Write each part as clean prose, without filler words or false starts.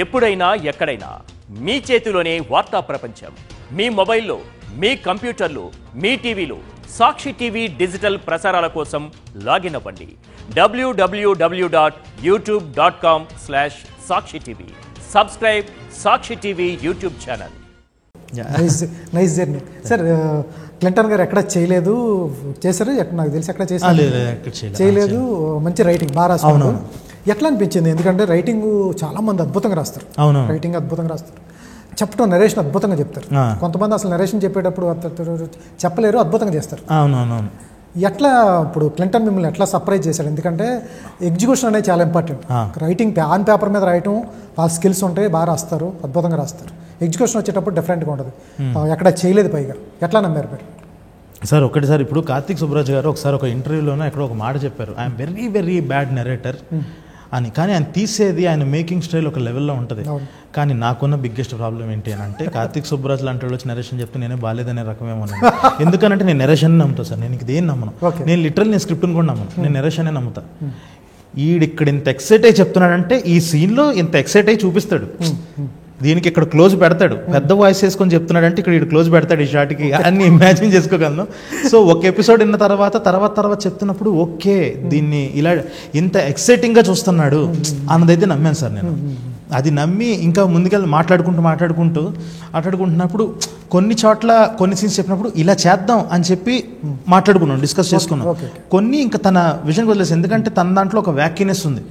ఎప్పుడైనా ఎక్కడైనా మీ చేతిలోనే వార్తా ప్రపంచం. మీ మొబైల్లో, మీ కంప్యూటర్లో, మీ టీవీలో సాక్షి టీవీ డిజిటల్ ప్రసారాల కోసం లాగిన్ అవ్వండి. www.youtube.com/సాక్షి TV. Subscribe Sakshi TV YouTube channel. Nice journey sir. Clinton గారు ఎక్కడ చేయలేదు, చేశారు నాకు తెలిసి ఎక్కడ చేయలేదు. మంచి రైటింగ్ బాగా రాస్తారు. ఎట్లా అనిపించింది? ఎందుకంటే రైటింగ్ చాలా మంది అద్భుతంగా రాస్తారు. రైటింగ్ అద్భుతంగా రాస్తారు, చెప్పడం నరేషన్ అద్భుతంగా చెప్తారు. కొంతమంది అసలు నరేషన్ చెప్పేటప్పుడు చెప్పలేరు, అద్భుతంగా చేస్తారు. ఎట్లా ఇప్పుడు క్లింటన్ మిమ్మల్ని ఎట్లా సర్ప్రైజ్ చేశాడు? ఎందుకంటే ఎగ్జిక్యూషన్ అనేది చాలా ఇంపార్టెంట్. రైటింగ్ ఆన్ పేపర్ మీద రాయటం, వాళ్ళ స్కిల్స్ ఉంటాయి, బాగా రాస్తారు, అద్భుతంగా రాస్తారు. ఎగ్జిక్యూషన్ వచ్చేటప్పుడు డిఫరెంట్గా ఉంటుంది. ఎక్కడ చేయలేదు, పైగా ఎట్లా నమ్మారు మీరు? సార్ ఒకటిసారి ఇప్పుడు కార్తీక్ సుబ్బరాజ్ గారు ఒకసారి ఒక ఇంటర్వ్యూలోనే ఎక్కడో ఒక మాట చెప్పారు, I'm very very bad narrator అని. కానీ ఆయన తీసేది ఆయన మేకింగ్ స్టైల్ ఒక లెవెల్లో ఉంటుంది. కానీ నాకున్న బిగ్గెస్ట్ ప్రాబ్లం ఏంటి అని అంటే, కార్తీక్ సుబ్బరాజ్ లాంటి వాళ్ళు వచ్చి నరేషన్ చెప్తే నేనే బాగాలేదనే రకమేమో. ఎందుకంటే నేను నరేషన్ నమ్ముతా సార్, నేను ఇదేం నమ్మను. నేను లిటరల్ నేను స్క్రిప్ట్ని కూడా నమ్మను, నేను నరేషనే నమ్ముతా. ఇక్కడ ఇంత ఎక్సైట్ అయ్యి చెప్తున్నాడంటే ఈ సీన్లో ఇంత ఎక్సైట్ అయ్యి చూపిస్తాడు, దీనికి ఇక్కడ క్లోజ్ పెడతాడు, పెద్ద వాయిస్ వేసుకొని చెప్తున్నాడంటే ఇక్కడ క్లోజ్ పెడతాడు ఈ షాట్కి, అన్ని ఇమాజిన్ చేసుకోగలను. సో ఒక ఎపిసోడ్ విన్న తర్వాత చెప్తున్నప్పుడు ఓకే దీన్ని ఇలా ఇంత ఎక్సైటింగ్గా చూస్తున్నాడు అన్నదైతే నమ్మాను సార్ నేను. అది నమ్మి ఇంకా ముందుకెళ్ళి మాట్లాడుకుంటున్నప్పుడు కొన్ని చోట్ల కొన్ని సీన్స్ చెప్పినప్పుడు ఇలా చేద్దాం అని చెప్పి మాట్లాడుకున్నాం, డిస్కస్ చేసుకున్నాం. కొన్ని ఇంకా తన విషయం వదిలేసి, ఎందుకంటే తన దాంట్లో ఒక వ్యాక్యునెస్ ఉంది.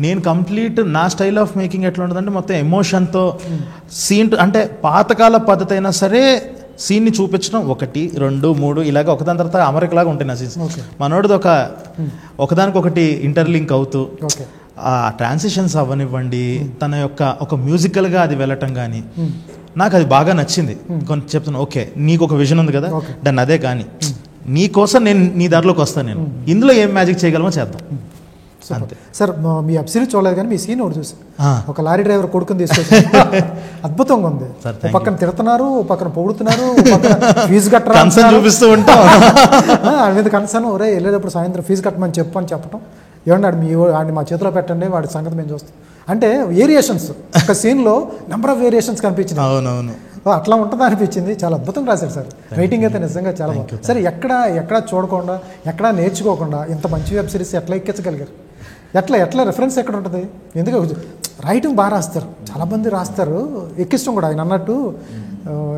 నేను కంప్లీట్ నా స్టైల్ ఆఫ్ మేకింగ్ ఎట్లా ఉంటుందంటే మొత్తం ఎమోషన్తో సీన్, అంటే పాతకాల పద్ధతి అయినా సరే సీన్ని చూపించడం 1, 2, 3 ఇలాగా ఒకదాని తర్వాత అమరికలాగా ఉంటాయి నా సీన్స్. మనోడిది ఒకదానికొకటి ఇంటర్లింక్ అవుతూ ఆ ట్రాన్సిషన్స్ అవ్వనివ్వండి, తన యొక్క ఒక మ్యూజికల్గా అది వెళ్ళటం కానీ నాకు అది బాగా నచ్చింది. కొంచెం చెప్తాను, ఓకే నీకు ఒక విజన్ ఉంది కదా, దాన్ని అదే కానీ నీ కోసం నేను నీ దారిలోకి వస్తాను, నేను ఇందులో ఏం మ్యాజిక్ చేయగలమో చేద్దాం అంతే. సార్ మీ వెబ్ సిరీస్ చూడలేదు కానీ మీ సీన్ ఒకటి చూసి, ఒక లారీ డ్రైవర్ కొడుకుని తీసుకొచ్చి అద్భుతంగా ఉంది. పక్కన తిడుతున్నారు, పక్కన పొగుడుతున్నారు, ఫీజు కట్టరా చూపిస్తూ ఉంటాం. ఆయన మీద కన్సర్న్, ఒరే వెళ్ళేటప్పుడు సాయంత్రం ఫీజు కట్టమని చెప్పటం, ఏమన్నా ఆడిని మా చేతిలో పెట్టండి, వాడి సంగతి మేము చూస్తాం అంటే వేరియేషన్స్. ఒక సీన్లో నెంబర్ ఆఫ్ వేరియేషన్స్ కనిపించింది. అవునవును, అట్లా ఉంటుందా అనిపించింది. చాలా అద్భుతంగా రాశారు సార్. రైటింగ్ అయితే నిజంగా చాలా బాగుంది. సరే ఎక్కడ చూడకుండా, ఎక్కడ నేర్చుకోకుండా ఇంత మంచి వెబ్ సిరీస్ ఎట్లా ఎక్కించగలిగారు? ఎట్లా రెఫరెన్స్ ఎక్కడ ఉంటుంది? ఎందుకంటే రైటింగ్ బాగా రాస్తారు, చాలామంది రాస్తారు, ఎక్కిస్తాం కూడా. ఆయన అన్నట్టు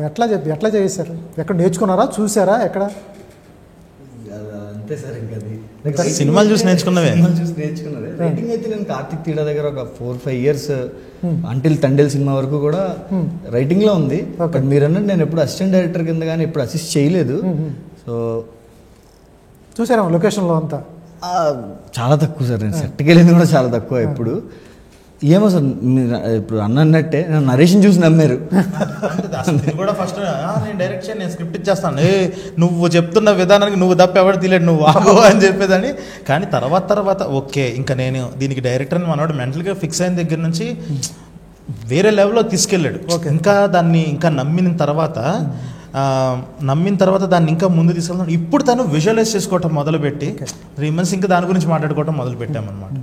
ఎట్లా చేశారు? ఎక్కడ నేర్చుకున్నారా, చూసారా ఎక్కడ? అంతే సార్, ఇంకా సినిమాలు చూసి నేర్చుకున్నదే. రైటింగ్ అయితే నేను కార్తిక్ తీడా దగ్గర ఒక 4-5 years అంటిల్ తండేల్ సినిమా వరకు కూడా రైటింగ్లో ఉంది. బట్ మీరు అన్నట్టు నేను ఎప్పుడు అసిస్టెంట్ డైరెక్టర్ కింద కానీ ఎప్పుడు అసిస్ట్ చేయలేదు. సో చూసారా లొకేషన్లో అంతా? చాలా తక్కువ సార్, నేను సెట్కి వెళ్ళింది కూడా చాలా తక్కువ. ఎప్పుడు ఏమో సార్, ఇప్పుడు అన్నట్టే నరేషన్ చూసి నమ్మారు. కూడా ఫస్ట్ నేను డైరెక్షన్ నేను స్క్రిప్ట్ ఇచ్చేస్తాను, నువ్వు చెప్తున్న విధానానికి నువ్వు తప్ప ఎవరు తీలేడు, నువ్వు ఆగో అని చెప్పేదని. కానీ తర్వాత ఓకే ఇంకా నేను దీనికి డైరెక్టర్ని మనవాడు మెంటల్గా ఫిక్స్ అయిన దగ్గర నుంచి వేరే లెవెల్లో తీసుకెళ్ళాడు. ఇంకా దాన్ని ఇంకా నమ్మిన తర్వాత దాన్ని ఇంకా ముందు తీసుకెళ్తాను. ఇప్పుడు తను విజువలైజ్ చేసుకోవటం మొదలుపెట్టి 3 months ఇంకా దాని గురించి మాట్లాడుకోవటం మొదలు పెట్టామన్నమాట.